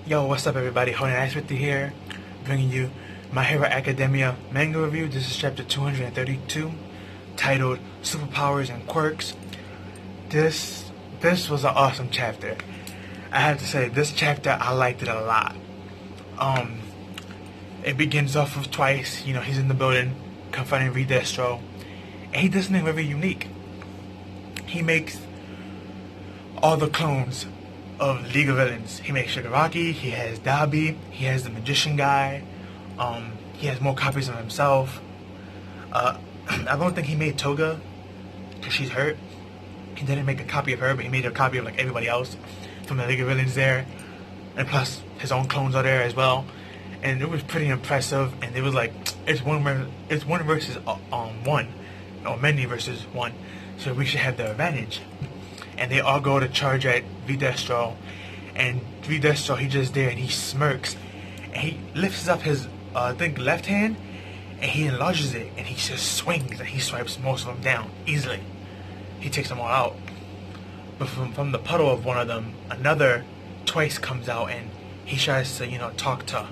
Yo, what's up everybody? Holding Ice with you here, bringing you My Hero Academia manga review. This is chapter 232, titled Superpowers and Quirks. This was an awesome chapter. I have to say, this chapter, I liked it a lot. It begins off with Twice, he's in the building, confronting Destro, and he does something very unique. He makes all the clones of League of Villains. He makes Shigaraki, he has Dabi, he has the magician guy, he has more copies of himself. I don't think he made Toga, because she's hurt. He didn't make a copy of her, but he made a copy of like everybody else from the League of Villains there. And plus, his own clones are there as well. And it was pretty impressive, and it was like, it's one versus one, or many versus one, so we should have the advantage. And they all go to charge at Destro, and Destro, he just there and he smirks, and he lifts up his I think left hand, and he enlarges it, and he just swings and he swipes most of them down easily. He takes them all out. But from the puddle of one of them, another Twice comes out, and he tries to talk to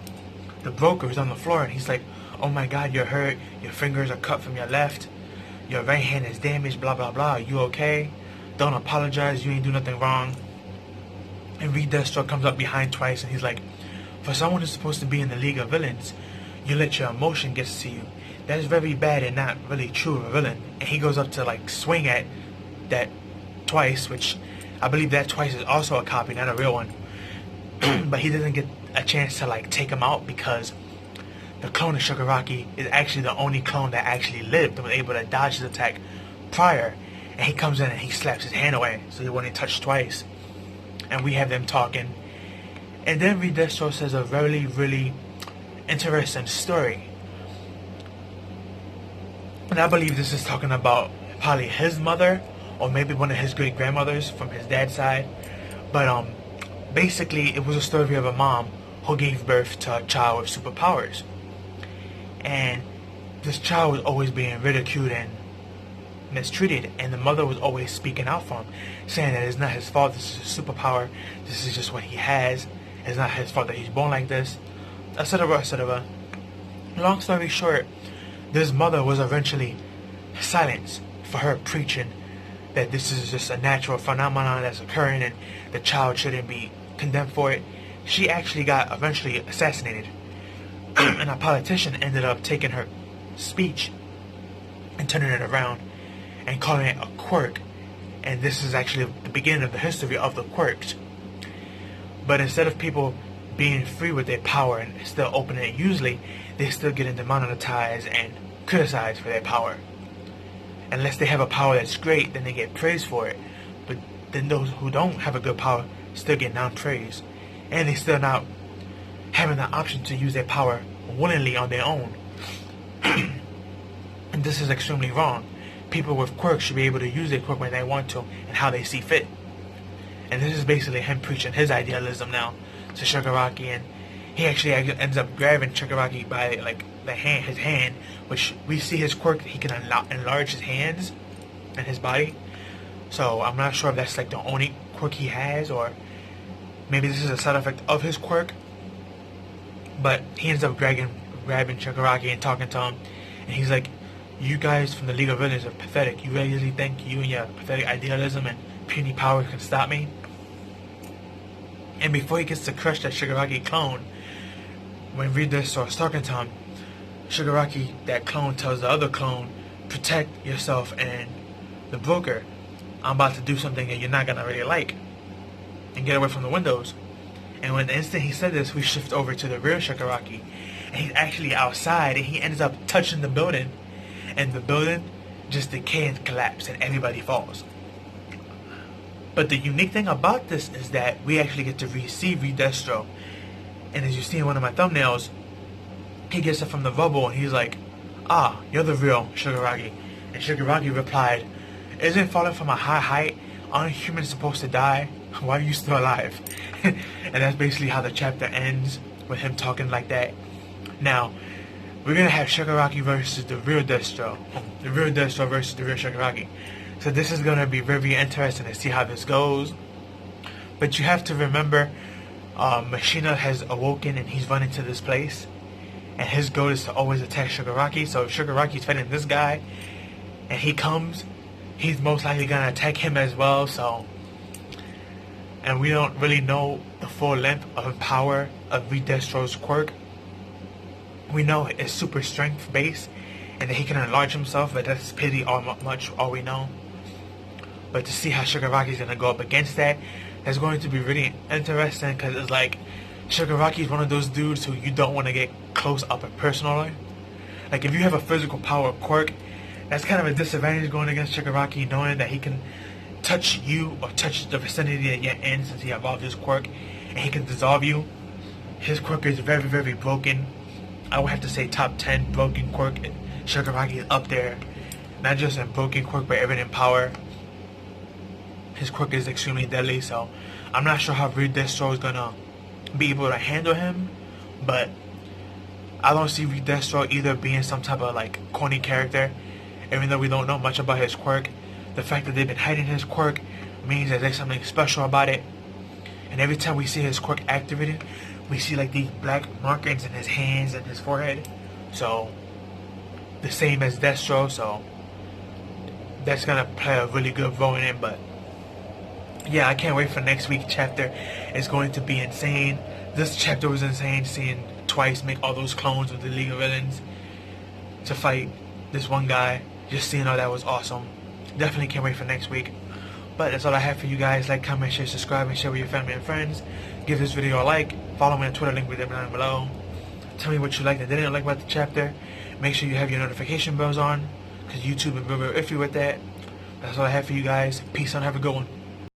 the broker who's on the floor, and he's like, "Oh my God, you're hurt. Your fingers are cut from your left. Your right hand is damaged. Blah blah blah. You okay? Don't apologize, you ain't do nothing wrong." And Destro comes up behind Twice, and he's like, "For someone who's supposed to be in the League of Villains, you let your emotion get to you. That is very bad and not really true of a villain." And he goes up to like swing at that Twice, which I believe that Twice is also a copy, not a real one. But he doesn't get a chance to like take him out, because the clone of Shigaraki is actually the only clone that actually lived and was able to dodge his attack prior. And he comes in and he slaps his hand away, so he wouldn't touch Twice. And we have them talking. And then Destro says a really, really interesting story. And I believe this is talking about probably his mother, or maybe one of his great grandmothers from his dad's side. But basically it was a story of a mom who gave birth to a child with superpowers. And this child was always being ridiculed and mistreated, and the mother was always speaking out for him, saying that it's not his fault, this is his superpower, this is just what he has, it's not his fault that he's born like this, etc, etc. Long story short, this mother was eventually silenced for her preaching that this is just a natural phenomenon that's occurring and the child shouldn't be condemned for it. She actually got eventually assassinated. And a politician ended up taking her speech and turning it around and calling it a quirk, and this is actually the beginning of the history of the quirks. But instead of people being free with their power and still opening it, usually they still getting demonetized and criticized for their power. Unless they have a power that's great, then they get praised for it. But then those who don't have a good power still get non-praised, and they still not having the option to use their power willingly on their own. And this is extremely wrong. People with quirks should be able to use their quirk when they want to and how they see fit. And this is basically him preaching his idealism now to Shigaraki, and he actually ends up grabbing Shigaraki by like his hand, which we see his quirk, he can enlarge his hands and his body. So I'm not sure if that's like the only quirk he has, or maybe this is a side effect of his quirk. But he ends up grabbing Shigaraki and talking to him, and he's like, "You guys from the League of Villains are pathetic. You really think you and your pathetic idealism and puny power can stop me?" And before he gets to crush that Shigaraki clone, when Rita starts talking to him, Shigaraki, that clone, tells the other clone, "Protect yourself and the broker. I'm about to do something that you're not gonna really like. And get away from the windows." And when the instant he said this, we shift over to the real Shigaraki, and he's actually outside, and he ends up touching the building, and the building just decays and collapses, and everybody falls. But the unique thing about this is that we actually get to see Destro, and as you see in one of my thumbnails, he gets it from the rubble, and he's like, "Ah, you're the real Shigaraki." And Shigaraki replied, "Isn't falling from a high height, aren't humans supposed to die? Why are you still alive?" And that's basically how the chapter ends, with him talking like that. Now, we're going to have Shigaraki versus the real Destro. The real Destro versus the real Shigaraki. So this is going to be very interesting to see how this goes. But you have to remember, Machina has awoken and he's running to this place. And his goal is to always attack Shigaraki. So if Shigaraki's fighting this guy and he comes, he's most likely going to attack him as well. So, and we don't really know the full length of power of Destro's quirk. We know it's super strength based and that he can enlarge himself, but that's pretty much all we know. But to see how Shigaraki's going to go up against that, that's going to be really interesting, because it's like Shigaraki's one of those dudes who you don't want to get close up and personally. Like if you have a physical power quirk, that's kind of a disadvantage going against Shigaraki, knowing that he can touch you or touch the vicinity that you're in since he evolved his quirk, and he can dissolve you. His quirk is very, very broken. I would have to say top 10 broken quirk. Shigaraki is up there, not just in broken quirk, but even in power. His quirk is extremely deadly, so I'm not sure how Destro is gonna be able to handle him, but I don't see Destro either being some type of like corny character. Even though we don't know much about his quirk, the fact that they've been hiding his quirk means that there's something special about it. And every time we see his quirk activated, we see like these black markings in his hands and his forehead. So the same as Destro, so that's gonna play a really good role in it. But yeah, I can't wait for next week's chapter. It's going to be insane. This chapter was insane, seeing Twice make all those clones of the League of Villains to fight this one guy. Just seeing all that was awesome. Definitely can't wait for next week. But that's all I have for you guys. Like, comment, share, subscribe, and share with your family and friends. Give this video a like. Follow me on Twitter, link with them down below. Tell me what you liked and didn't like about the chapter. Make sure you have your notification bells on, because YouTube is very iffy with that. That's all I have for you guys. Peace on. Have a good one.